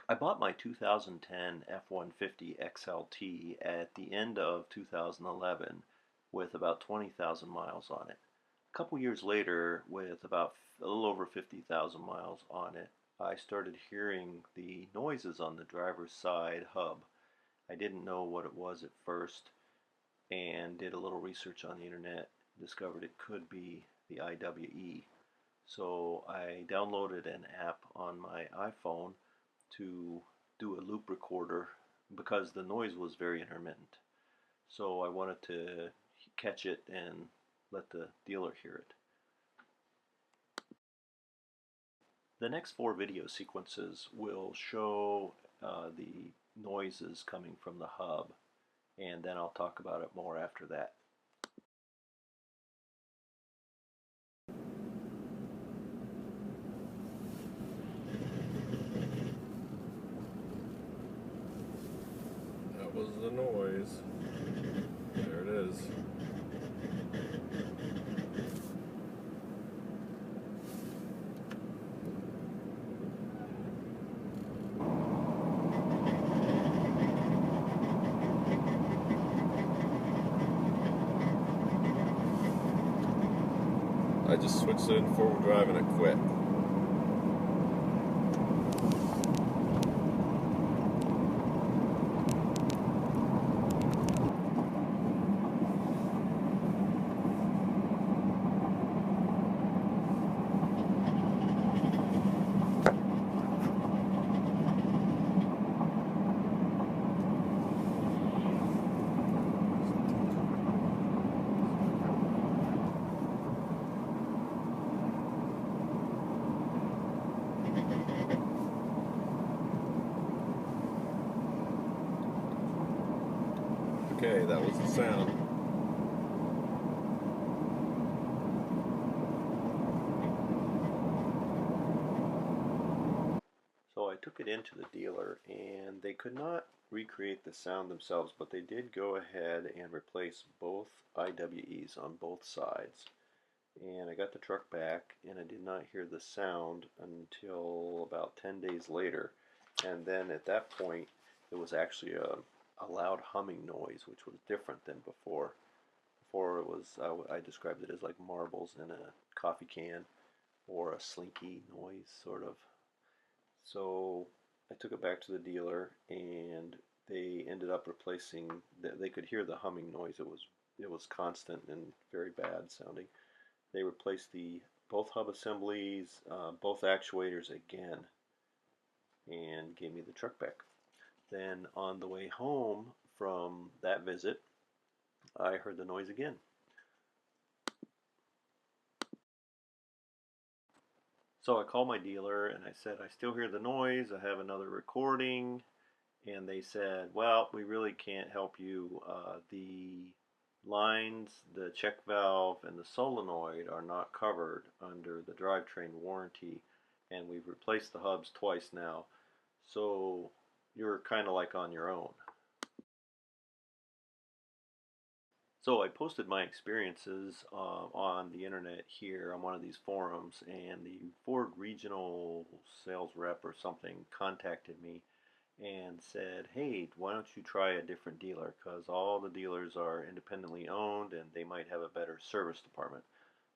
I bought my 2010 F-150 XLT at the end of 2011 with about 20,000 miles on it. A couple years later, with about a little over 50,000 miles on it, I started hearing the noises on the driver's side hub. I didn't know what it was at first and did a little research on the internet, discovered it could be the IWE. So I downloaded an app on my iPhone to do a loop recorder because the noise was very intermittent. So I wanted to catch it and let the dealer hear it. The next 4 video sequences will show the noises coming from the hub, and then I'll talk about it more after that. That was the noise. There it is. I just switched it in forward drive and it quit. Okay, that was the sound. So I took it into the dealer and they could not recreate the sound themselves, but they did go ahead and replace both IWEs on both sides. And I got the truck back and I did not hear the sound until about 10 days later. And then at that point it was actually a loud humming noise, which was different than before. Before it was, I described it as like marbles in a coffee can, or a slinky noise sort of. So I took it back to the dealer and they ended up replacing, they could hear the humming noise. It was constant and very bad sounding. They replaced both hub assemblies, both actuators again, and gave me the truck back. Then on the way home from that visit, I heard the noise again. So I called my dealer and I said, I still hear the noise, I have another recording, and they said, well, we really can't help you. The lines, the check valve, and the solenoid are not covered under the drivetrain warranty, and we've replaced the hubs twice now, so you're kind of like on your own. So I posted my experiences on the internet here on one of these forums, and the Ford regional sales rep or something contacted me and said, hey, why don't you try a different dealer, because all the dealers are independently owned and they might have a better service department.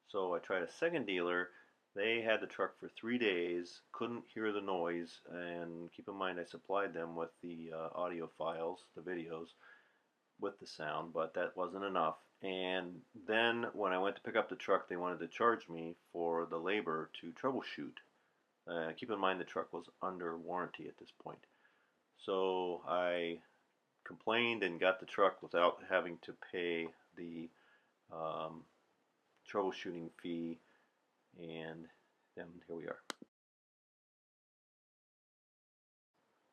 So I tried a second dealer. They had the truck for 3 days, couldn't hear the noise, and keep in mind I supplied them with the audio files, the videos, with the sound, but that wasn't enough. And then when I went to pick up the truck, they wanted to charge me for the labor to troubleshoot. Keep in mind the truck was under warranty at this point. So I complained and got the truck without having to pay the troubleshooting fee, and then here we are.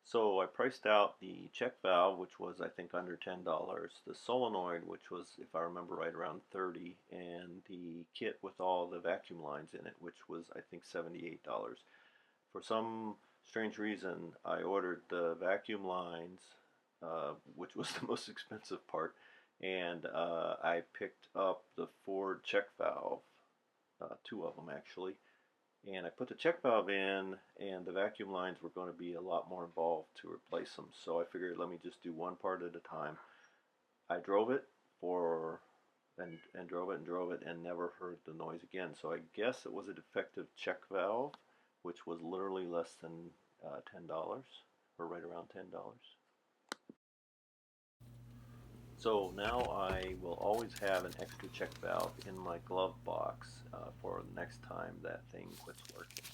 So I priced out the check valve, which was I think under $10, the solenoid, which was, if I remember right, around $30, and the kit with all the vacuum lines in it, which was I think $78. For some strange reason, I ordered the vacuum lines, which was the most expensive part, and I picked up the Ford check valve, 2 of them actually, And I put the check valve in, and the vacuum lines were going to be a lot more involved to replace them. So I figured, let me just do one part at a time. I drove it for and drove it and drove it and never heard the noise again. So I guess it was a defective check valve, which was literally less than $10, or right around $10. So now I will always have an extra check valve in my glove box for the next time that thing quits working.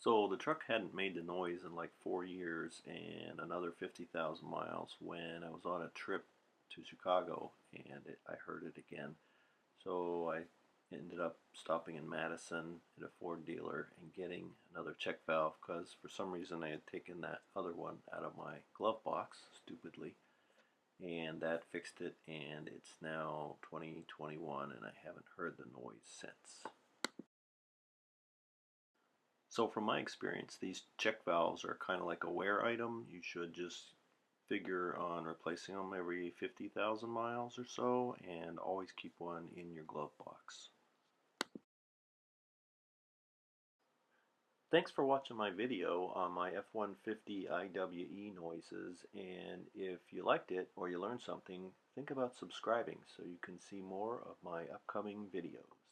So the truck hadn't made the noise in like 4 years and another 50,000 miles when I was on a trip to Chicago, and I heard it again. So I ended up stopping in Madison at a Ford dealer and getting another check valve because for some reason I had taken that other one out of my glove box stupidly, and that fixed it, and it's now 2021 and I haven't heard the noise since. So from my experience, these check valves are kind of like a wear item. You should just figure on replacing them every 50,000 miles or so, and always keep one in your glove box. Thanks for watching my video on my F-150 IWE noises, and if you liked it or you learned something, think about subscribing so you can see more of my upcoming videos.